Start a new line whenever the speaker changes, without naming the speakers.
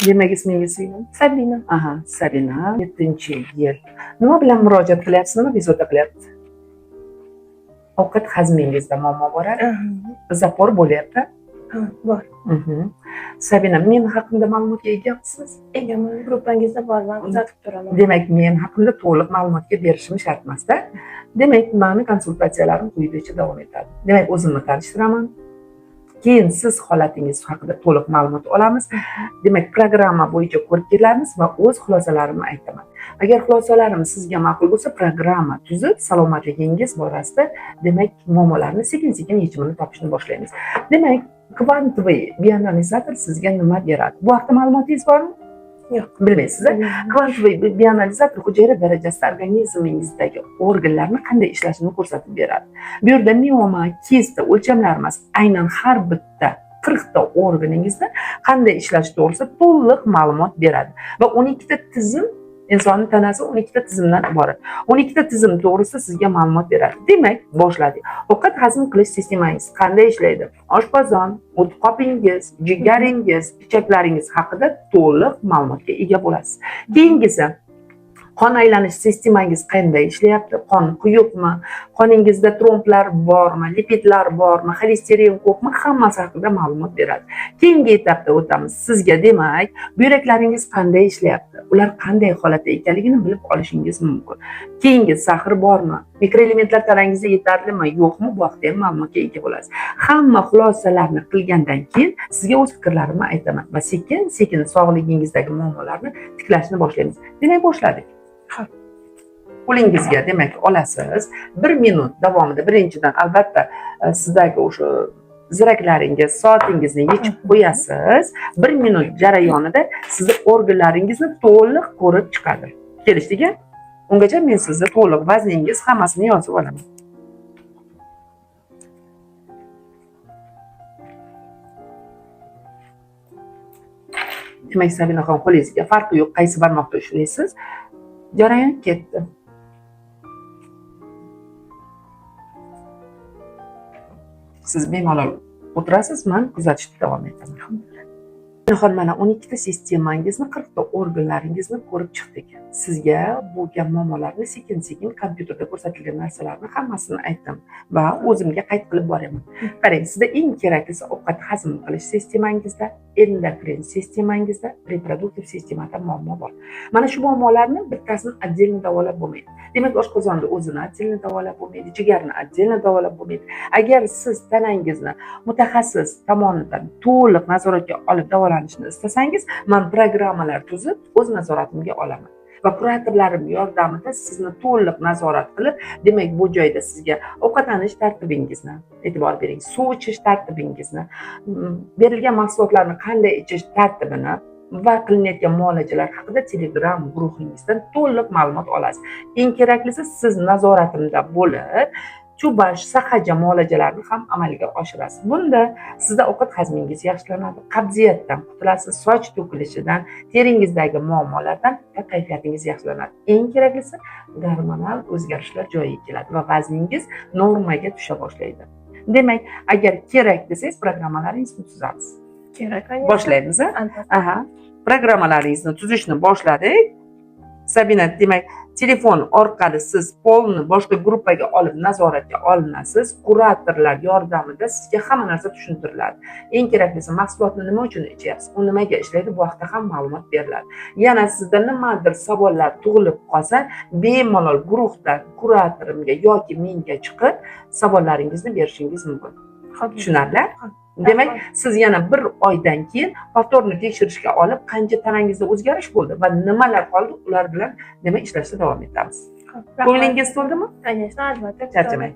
Demak, ismingiz
Sabina.
Aha, Sabina, 7-yil. Nima bilan murojaat qilyapsiz? Nima bezovta qilyapti? Ovqat hazmingizda muammo bor, zapor bo'lyapti.
Ha, bor.
Sabina, men haqimda ma'lumotga egasiz?
Egaman, gruppangizda borman, kuzatib turaman.
Demak, men haqimda to'liq ma'lumotga berishim shart emasda. Demak, meni konsultatsiyalarim quyidagicha davom etadi. Demak, o'zimni tanishtiraman. Keyin siz holatingiz haqida to'liq ma'lumot olamiz. Demak, programma bo'yicha ko'rib kelamiz va o'z xulosalarimni aytaman. Agar xulosalarim sizga ma'qul bo'lsa, programma tuzib, salomatligingiz borasida, demak, muammolarni sekin-sekin yechimini topishni boshlaymiz. Demak, kvantoviy bioanalizator sizga nima beradi? Bu haqda ma'lumotingiz bormi?
Yo'q.
Bilmaysiz. Kvantoviy bioanalizator hujayra darajasida organizmingizdagi organlarni qanday ishlashini ko'rsatib beradi. Bu yerda mioma, kista o'lchamlar emas, aynan har bitta 40 ta organingizda qanday ishlashi to'g'risida to'liq ma'lumot beradi va 12 ta tizim, insonning tanasi 12 ta tizimdan iborat. 12 ta tizim to'g'risida sizga ma'lumot beradi. Demak, boshladik. Ovqat hazm qilish sistemangiz qanday ishlaydi? Oshqozon, o't qopingiz, jigaringiz, ichaklaringiz haqida to'liq ma'lumotga ega bo'lasiz. Keyingisi, qon aylanish sistemangiz qanday ishlayapti? Qon quyuqmi? Qoningizda tromblar bormi? Lipidlar bormi? Xolesterin ko'pmi? Hammasi haqida ma'lumot beradi. Keyingi etapda o'tamiz. Sizga demak, buyraklaringiz qanday ishlayapti? Ular qanday holatda ekanligini bilib olishingiz mumkin. Keyingi sahr bormi? Mikroelementlar tanangizda yetarlimi, yo'qmi? Bu haqda ham ma'lumotga ega bo'lasiz. Hamma xulosalarni qilgandan keyin sizga o'z fikrlarimni aytaman va sekin-sekin sog'ligingizdagi muammolarni tiklashni boshlaymiz. Demak, boshladik. Qo'lingizga demak olasiz. 1 minut davomida birinchidan albatta sizdagi o'sha ziraklaringiz, soatingizni yechib qo'yasiz. 1 minut jarayonida sizni organlaringizni to'liq ko'rib chiqadi. Kelishdikmi? Ungacha men sizni to'liq vazningiz hammasini yozib olaman. Demak, Sabinaxon, qo'lingizga farqi yo'q, qaysi barmoqda ushlaysiz. Jarayon ketdi. Siz bemalol o'tirasiz, men kuzatishda davom etaman. Mana 12 ta sistemangizni, 40 ta organlaringizni ko'rib chiqdik. Sizga bo'lgan muammolarni sekin-sekin kompyuterda ko'rsatilgan narsalarni hammasini aytdim va o'zimga qayd qilib boraman. Qarang, sizda eng keraklisi ovqat hazm qilish sistemangizda, endokrin sistemangizda, reproduktiv sistemada muammo bor. Mana shu muammolarni bittasini отдельно davolab bo'lmaydi. Demak, oshqozonni o'zini отдельно davolab bo'lmaydi, jigarni отдельно davolab bo'lmaydi. Agar siz tanangizni mutaxassis tomonidan to'liq nazoratga olib davolanishni istasangiz, men programmalar tuzib o'z nazoratimga olaman. Va kuratorlarim yordamida sizni to'liq nazorat qilib, demak, bu joyda sizga ovqatlanish tartibingizni e'tibor bering, suv ichish tartibingizni, berilgan mahsulotlarni qanday ichish tartibini va qilinayotgan muolajalar haqida Telegram guruhingizdan to'liq ma'lumot olasiz. Eng keraklisi, siz nazoratimda bo'lib, chubash, sahaja muolajalarni ham amalga oshirasiz. Bunda sizda ovqat hazmingiz yaxshilanadi, qabziyatdan qutulasiz, soch to'kilishidan, teringizdagi muammolardan va kayfiyatingiz yaxshilanadi. Eng keraklisi, gormonal o'zgarishlar joyiga keladi va vazningiz normaga tusha boshlaydi. Demak, agar kerak desangiz, programmalaringizni tuzamiz.
Kerak.
Boshlaymiz, Aha. Programmalaringizni tuzishni boshladik. Sabina, demak, telefon orqali siz polni boshqa gruppaga olib nazoratga olinasiz. Kuratorlar yordamida sizga hamma narsa tushuntiriladi. Eng keraklisi, mahsulotni nima uchun ichyapsiz, u nimaga ishlaydi, bu haqida ham ma'lumot beriladi. Yana sizda nimadir savollar tug'ilib qolsa, bemalol guruhdan kuratorimga yoki menga chiqib savollaringizni berishingiz mumkin. Tushunarli? Demak, siz yana 1 oydan keyin повторно tekshirishga olib, qancha tanangizda o'zgarish bo'ldi va nimalar qoldi, ular bilan demak ishlashda davom etamiz. Ko'nglingiz to'ldimi?
Конечно, albatta.
Charchamang.